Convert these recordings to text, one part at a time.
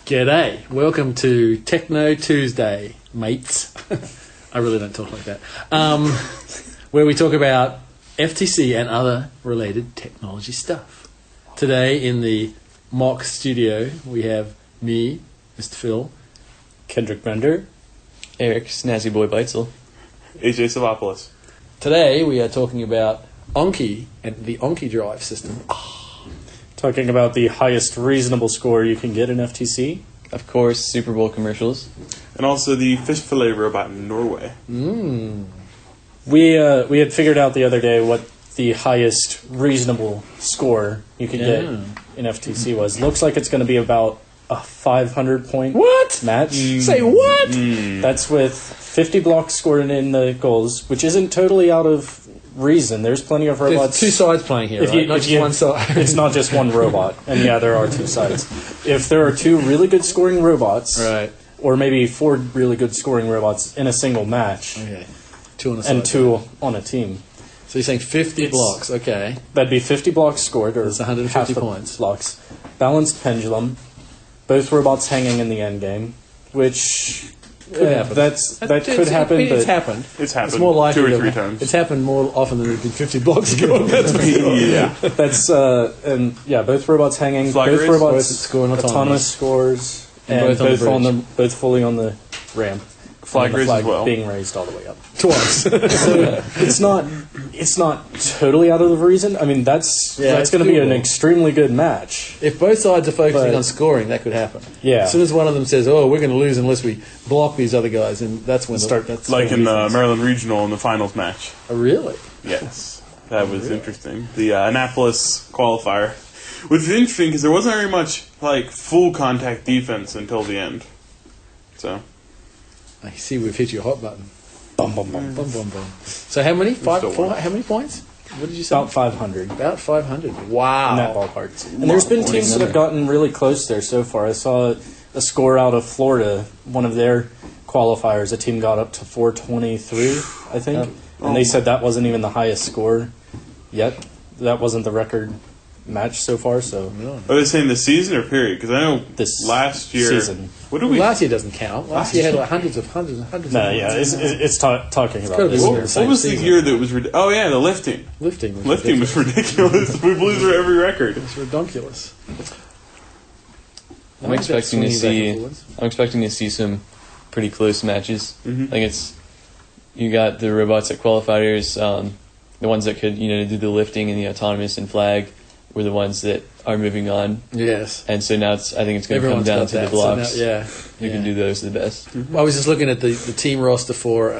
G'day. Welcome to TechKnow Tuesday, mates. I really don't talk like that. Where we talk about FTC and other related technology stuff. Today in the mock studio we have me, Mr. Phil, Kendrick Bender, Eric Snazzy Boy Beitzel, AJ Savopoulos. Today we are talking about Anki and the AnkiDrive system. talking about the highest reasonable score you can get in FTC. of course, Super Bowl commercials. And also the fish fillet robot in Norway. We had figured out the other day what the highest reasonable score you could get in FTC was. Looks like it's going to be about a 500-point match. Say what? That's with 50 blocks scored in the goals, which isn't totally out of reason. There's plenty of There's robots. two sides playing here, right? Not just one side. It's not just one robot. And yeah, there are two sides. If there are two really good scoring robots, Right. or maybe four really good scoring robots in a single match, Okay. Two on a side. and two on a team, So you're saying 50 blocks, okay. that'd be 50 blocks scored, or That's 150 half the points. blocks. Balanced pendulum, both robots hanging in the end game, which Could happen. that could happen, It's but happened. It's happened It's more likely 2 or to- 3 times. It's happened more often than it did 50 blocks ago. That's for sure. Yeah. that's and yeah, both robots hanging, Flag both race? robots Both scoring autonomous scores, And and both on the bridge. both fully on the ramp. Flag and the race flag as well. being raised all the way up. Twice. So it's not totally out of the reason. I mean, that's it's going to be an doable. extremely good match. If both sides are focusing But- on scoring, that could happen. Yeah. As soon as one of them says, "Oh, we're going to lose unless we block these other guys," and that's when that's Like when in the the defense- Maryland Regional in the finals match. Oh, really? Yes. That was interesting. The Annapolis qualifier. Which was interesting because there wasn't very much like full contact defense until the end. So I see we've hit your hot button. Bum bum bum bum bum bum. So how many? still won. How many points? What did you say? About 500 About 500. in Wow. that ballpark. And there's been teams that have gotten really close there so far. I saw a score out of Florida, one of their qualifiers. A team got up to 423, I think, and they said that wasn't even the highest score yet. That wasn't the record match so far. So are they saying the season or period? Because I know This last year. season. What did we? Last year doesn't count. Last year had like hundreds no, of yeah, it's talking about gotta be this more. year. Same What was the season. year that was? Oh yeah, the lifting. lifting. Was Lifting was ridiculous. We blew through every record. It's ridiculous. I'm expecting to see some pretty close matches. I think it's you got the robots at qualifiers, the ones that could do the lifting and the autonomous and flag were the ones that are moving on, Yes. and so now I think it's going to come Everyone's down got to the that. blocks. So now, Who can do those the best? I was just looking at the team roster for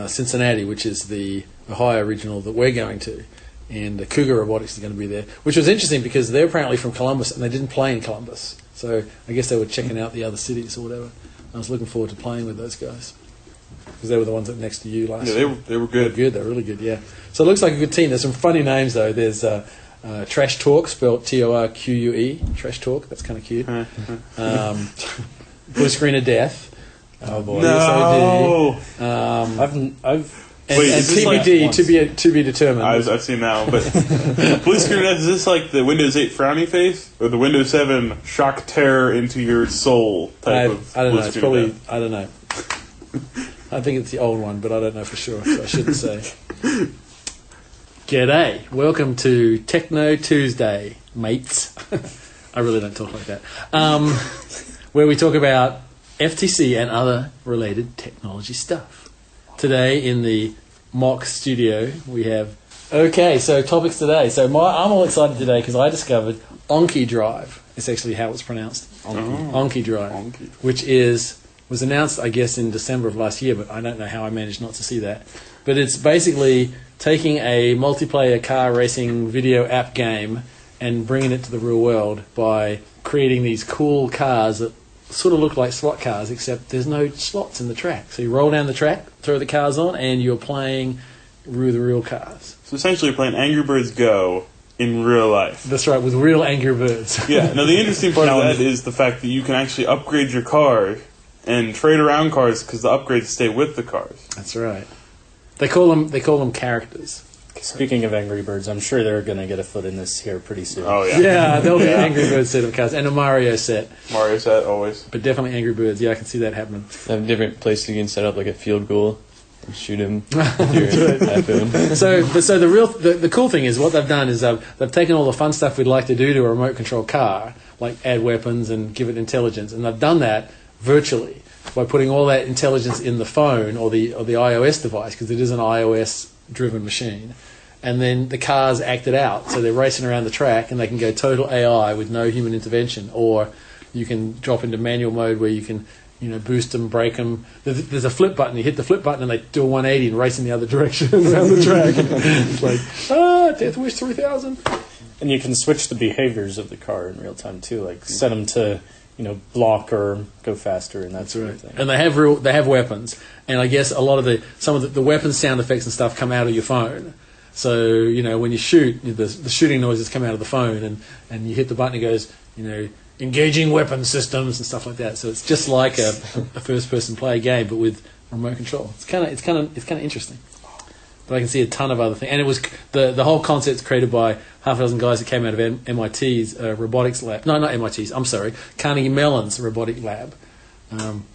Cincinnati, which is the Ohio regional that we're going to, and the Cougar Robotics is going to be there, which was interesting because they're apparently from Columbus and they didn't play in Columbus, so I guess they were checking out the other cities or whatever. I was looking forward to playing with those guys because they were the ones that were next to you last Yeah, year. they were good. They're really good, yeah. So it looks like a good team. There's some funny names though. There's Trash Talk, spelled Torque. Trash Talk. That's kind of cute. Blue Screen of Death. Oh boy. No. Yes, I do. I've And, Wait, and is this like TBD once? to be determined. I've seen that one, but blue screen is this like the Windows 8 frowny face or the Windows 7 shock terror into your soul type of? I don't blue know. It's screen probably death? I don't know. I think it's the old one, but I don't know for sure, so I shouldn't say. G'day. Welcome to TechKnow Tuesday, mates. I really don't talk like that. Where we talk about FTC and other related technology stuff. Today in the mock studio we have... Okay, so topics today. So I'm all excited today because I discovered AnkiDrive. It's actually how it's pronounced. AnkiDrive. Anki. Which was announced, I guess, in December of last year, but I don't know how I managed not to see that. But it's basically taking a multiplayer car racing video app game and bringing it to the real world by creating these cool cars that sort of look like slot cars, except there's no slots in the track. So you roll down the track, throw the cars on, and you're playing the real cars. So essentially, you're playing Angry Birds Go in real life. That's right, with real Angry Birds. Yeah. Now the interesting part of that is the fact that you can actually upgrade your car and trade around cars because the upgrades stay with the cars. That's right. They call them characters. Speaking of Angry Birds, I'm sure they're going to get a foot in this here pretty soon. Oh yeah. Yeah, there'll be an Angry Birds set of cards and a Mario set, Mario set always. but definitely Angry Birds. Yeah, I can see that happening. They have different places you can set up like a field goal and shoot him with your iPhone. So the cool thing is what they've done is they've taken all the fun stuff we'd like to do to a remote control car, like add weapons and give it intelligence, and they've done that virtually by putting all that intelligence in the phone or the iOS device, because it is an iOS driven machine. And then the cars act it out, so they're racing around the track and they can go total AI with no human intervention, or you can drop into manual mode where you can, boost them, brake them. There's a flip button. You hit the flip button and they do a 180 and race in the other direction around the track. It's like, Death Wish 3000. And you can switch the behaviors of the car in real time too, like set them to block or go faster and that sort of thing. And they have weapons, and I guess some of the weapon sound effects and stuff come out of your phone. So, when you shoot, the shooting noises come out of the phone, and you hit the button, it goes, engaging weapon systems and stuff like that. So it's just like a first-person player game, but with remote control. It's kind of interesting. But I can see a ton of other things. And it was the whole concept's created by half a dozen guys that came out of MIT's robotics lab. No, not MIT's. I'm sorry, Carnegie Mellon's robotic lab.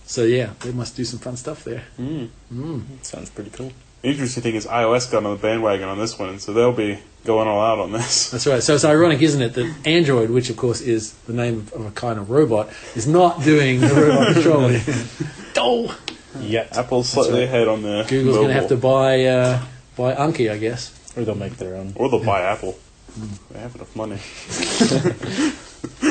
So yeah, they must do some fun stuff there. Sounds pretty cool. The interesting thing is iOS got on the bandwagon on this one, so they'll be going all out on this. That's right. So it's ironic, isn't it, that Android, which of course is the name of a kind of robot, is not doing the robot controlling. Oh! Yet. Apple's slightly ahead on the Google's going to have to buy Anki, I guess. Or they'll make their own. Or they'll buy Apple. They have enough money.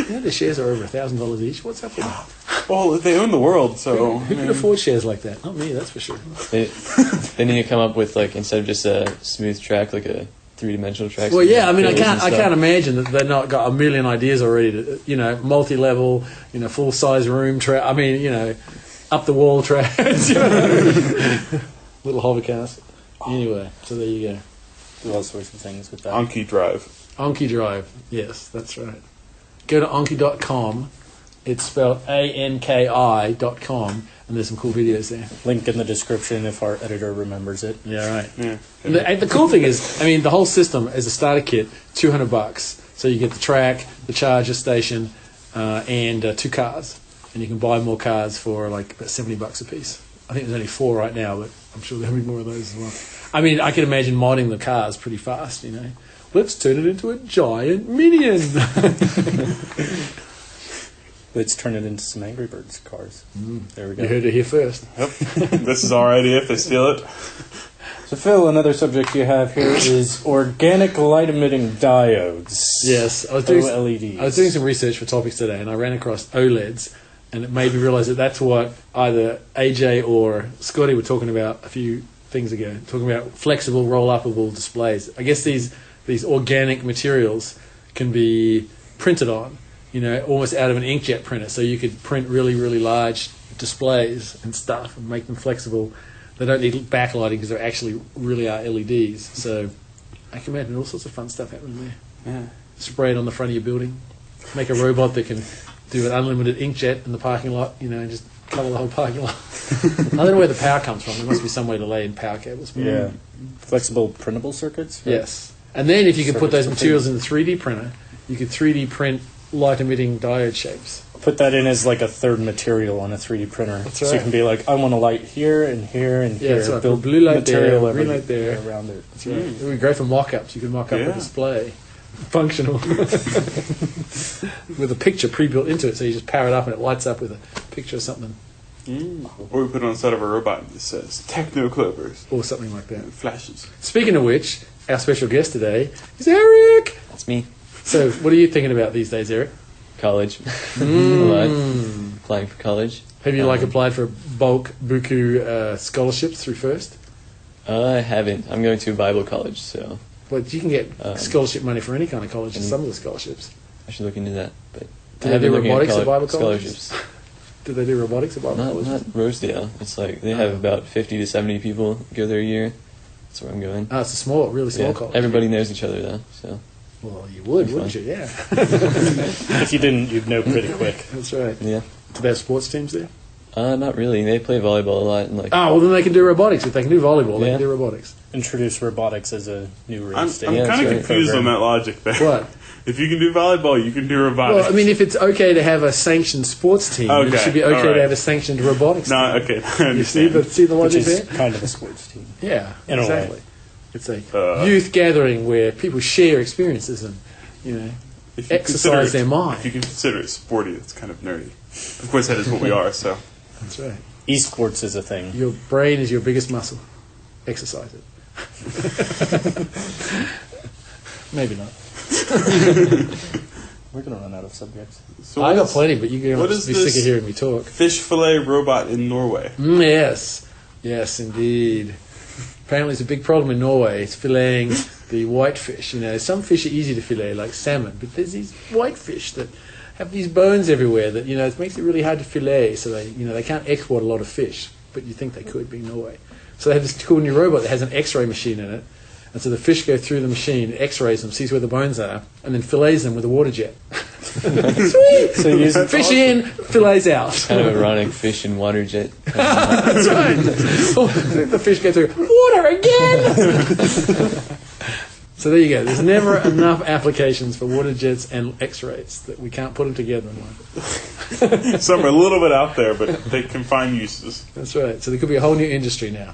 The shares are over $1,000 each. What's up with that? Well, they own the world, so... Who can afford shares like that? Not me, that's for sure. They need to come up with, instead of just a smooth track, like a three-dimensional track. Well, yeah, I mean, I can't imagine that they've not got a million ideas already to, multi-level, full-size room track. I mean, up-the-wall tracks, little hovercars. Anyway, so there you go. Do all sorts of things with that. AnkiDrive. AnkiDrive, yes, that's right. Go to Anki.com. It's spelled ANKI.com, and there's some cool videos there. Link in the description if our editor remembers it. Yeah, right. Yeah. The cool thing is, the whole system as a starter kit, $200. So you get the track, the charger station, and 2 cars. And you can buy more cars for about $70 a piece. I think there's only 4 right now, but I'm sure there'll be more of those as well. I can imagine modding the cars pretty fast, Let's turn it into a giant minion. Let's turn it into some Angry Birds cars. There we go. You heard it here first. Yep. This is our idea if they steal it. So, Phil, another subject you have here is organic light-emitting diodes. Yes. OLEDs. I was doing some research for topics today, and I ran across OLEDs, and it made me realise that that's what either AJ or Scotty were talking about a few things ago, talking about flexible, roll-upable displays. I guess these organic materials can be printed on, almost out of an inkjet printer. So you could print really, really large displays and stuff and make them flexible. They don't need backlighting because they actually really are LEDs. So I can imagine all sorts of fun stuff happening there. Yeah. Spray it on the front of your building. Make a robot that can do an unlimited inkjet in the parking lot, and just cover the whole parking lot. I don't know where the power comes from. There must be some way to lay in power cables. Yeah. Flexible printable circuits? Right? Yes. And then if you could put those materials in the 3D printer, you could 3D print light-emitting diode shapes. Put that in as a third material on a 3D printer. That's So right. you can be I want a light here and here and here. That's right. Build Blue light material there, green light there. around it. That's right. It would be great for mock-ups. You could mock up a display. Functional. With a picture pre-built into it, so you just power it up and it lights up with a picture of something. Or we put it on the side of a robot that says "TechKnow Clippers." Or something like that. It flashes. Speaking of which, our special guest today is Eric! That's me. So, what are you thinking about these days, Eric? College. Applying for college. Have you applied for bulk buku scholarships through First? I haven't. I'm going to a Bible college, so But you can get scholarship money for any kind of college in some of the scholarships. I should look into that. But Do they do robotics at Bible scholarships. colleges? Do they do robotics at Bible colleges? Not Rosedale. It's they have about 50 to 70 people go there a year. That's where I'm going. Oh, it's a really small college. Everybody knows each other though, so. Well, you would, wouldn't you? Yeah. If you didn't, you'd know pretty quick. That's right. Yeah. Do they have sports teams there? Not really. They play volleyball a lot. And like, Oh, well, then they can do robotics. If they can do volleyball, they Yeah. can do robotics. Introduce robotics as a new I'm race. Yeah, kind of that's confused right. on that logic there. What? If you can do volleyball, you can do robotics. Well, I mean, if it's okay to have a sanctioned sports team, Okay, it should be okay all right. to have a sanctioned robotics no, team. okay, I You see understand. the which logic is there? kind of a sports team. Yeah, In a way. exactly. It's a youth gathering where people share experiences and, If you exercise consider their it- mind. If you consider it sporty, it's kind of nerdy. Of course, that is what we are. So That's right. Esports is a thing. Your brain is your biggest muscle. Exercise it. Maybe not. We're going to run out of subjects. So I what got is plenty, but you're going what to is be sick this- of hearing me talk. fish fillet robot in Norway. Yes. Yes, indeed. Apparently it's a big problem in Norway. It's filleting the whitefish. Some fish are easy to fillet, like salmon, but there's these whitefish that have these bones everywhere that, it makes it really hard to fillet. So they can't export a lot of fish, but you think they could, being Norway. So they have this cool new robot that has an X-ray machine in it. And so the fish go through the machine, X-rays them, sees where the bones are, and then fillets them with a water jet. Sweet! So you use Fish in, fillets out. kind of ironic fish and water jet. That's right. The fish go through water again. So there you go. There's never enough applications for water jets and X-rays that we can't put them together in one. Some are a little bit out there, but they can find uses. That's right. So there could be a whole new industry now.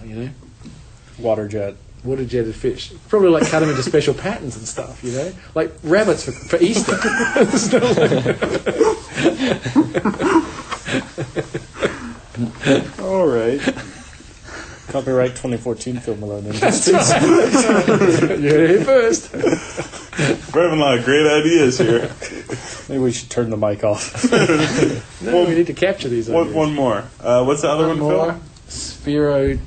water jet. Water jetted fish. Probably like cut them into special patterns and stuff. Like rabbits for Easter. All right. Copyright 2014 Film Alone That's Industries. right. You heard it here first. We're having a lot of great ideas here. Maybe we should turn the mic off. No, we need to capture these. ideas. One more. What's the other one, more. Phil? Sphero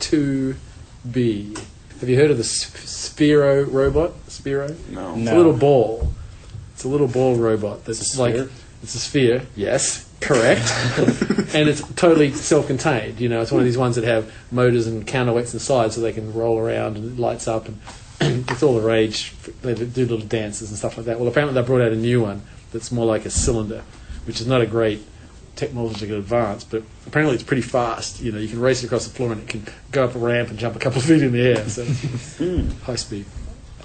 2B. Have you heard of the Sphero robot? Sphero? No. It's a little ball. It's a little ball robot that's It's a like sphere? it's a sphere. Yes, correct. And it's totally self-contained. It's one of these ones that have motors and counterweights inside, so they can roll around and it lights up, and it's all the rage. They do little dances and stuff like that. Well, apparently they brought out a new one that's more like a cylinder, which is not a great technological advance, but apparently it's pretty fast. You can race it across the floor and it can go up a ramp and jump a couple of feet in the air. So high speed.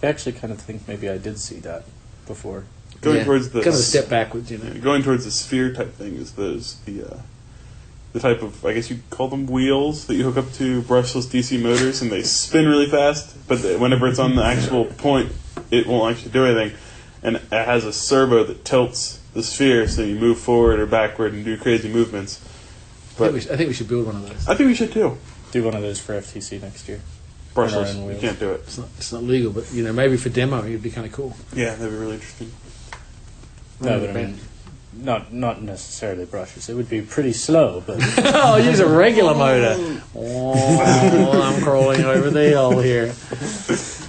I actually kind of think maybe I did see that before. Going towards the kind of a step backwards. Going towards the sphere type thing is the type of, I guess you call them wheels that you hook up to brushless DC motors and they spin really fast, but whenever it's on the actual point, it won't actually do anything. And it has a servo that tilts the sphere so you move forward or backward and do crazy movements. But I think we should build one of those. I think we should too. Do one of those for FTC next year. Brushless, own you wheels. can't do it. It's not legal, but maybe for demo it'd be kind of cool. Yeah, that'd be really interesting. No, but I mean, not necessarily brushes. It would be pretty slow, but I'll use a regular motor. Oh, I'm crawling over the hill here.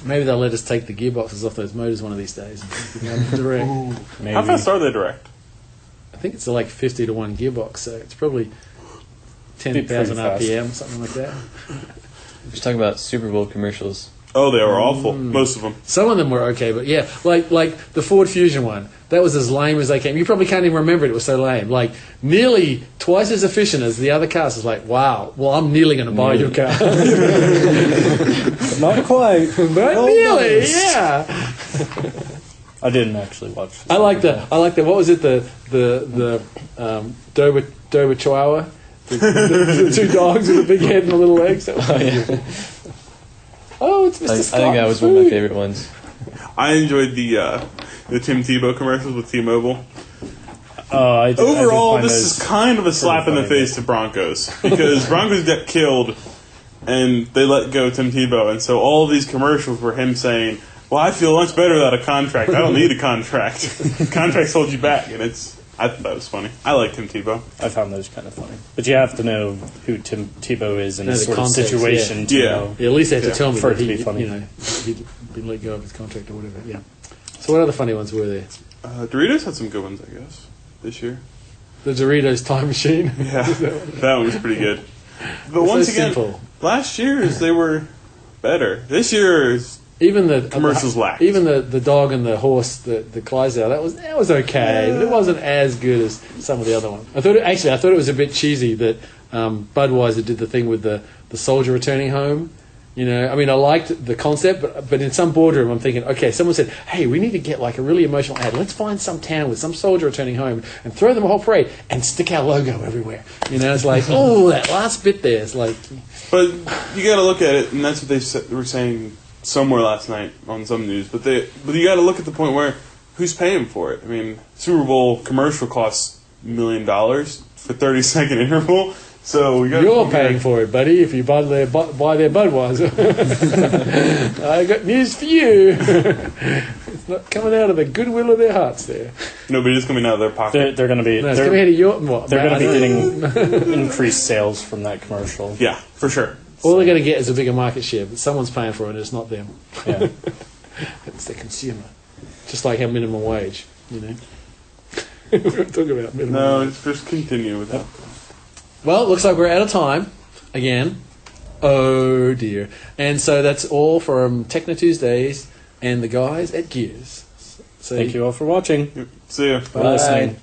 Maybe they'll let us take the gearboxes off those motors one of these days and we can go direct. maybe. How fast are they direct? I think it's like 50 to 1 gearbox, so it's probably pretty 10,000 fast. RPM, something like that. Just talking about Super Bowl commercials. Oh, they were awful. Most of them. Some of them were okay, but yeah, like the Ford Fusion one, that was as lame as they came. You probably can't even remember it. It was so lame. Like nearly twice as efficient as the other cars. It's like, wow. Well, I'm nearly going to buy your car. Not quite, But nearly, yeah. I didn't actually watch this. I like the. What was it? The Dober Chihuahua. The two dogs with a big head and the little legs. That was oh, it's Mr. I Scott. think that was one of my favorite ones. I enjoyed the Tim Tebow commercials with T-Mobile. I did Overall, find this those is kind of a slap in the funny, face to Broncos because Broncos got killed and they let go Tim Tebow, and so all of these commercials were him saying, "Well, I feel much better without a contract. I don't need a contract. Contracts hold you back," and I thought that was funny. I like Tim Tebow. I found those kind of funny. But you have to know who Tim Tebow is in No, this the sort of context, situation to yeah. know. Yeah, at least they had to tell me For that it to he, be funny. he'd been let go of his contract or whatever. Yeah. So what other funny ones were there? Doritos had some good ones, I guess, this year. The Doritos time machine. Yeah, that one was pretty good. But It's once so again, simple. last year's they were better. This year, even the Commercials lacked. Even the dog and the horse, the Clydesdale, that was okay, but it wasn't as good as some of the other ones. I thought it was a bit cheesy that Budweiser did the thing with the soldier returning home. You know, I mean, I liked the concept, but in some boardroom, I'm thinking, okay, someone said, hey, we need to get like a really emotional ad. Let's find some town with some soldier returning home and throw them a whole parade and stick our logo everywhere. You know, it's like, oh, that last bit there is like. But you got to look at it, and that's what they were saying somewhere last night on some news. But you got to look at the point where who's paying for it? I mean, Super Bowl commercial costs $1 million for 30-second interval. So you're paying for it, buddy, if you buy their Budweiser. I got news for you. It's not coming out of the goodwill of their hearts there. No, but it's coming out of their pocket. They're going to be. No, it's coming out of your. What, they're going to be getting increased sales from that commercial. Yeah, for sure. All they're going to get is a bigger market share, but someone's paying for it, and it's not them. Yeah. It's the consumer. Just like our minimum wage, you know. We're not talking about minimum wage. No, just continue with that. Well, it looks like we're out of time again. Oh dear. And so that's all from TechKnow Tuesdays and the guys at Gears. So Thank you all for watching. See ya. Bye. Listening.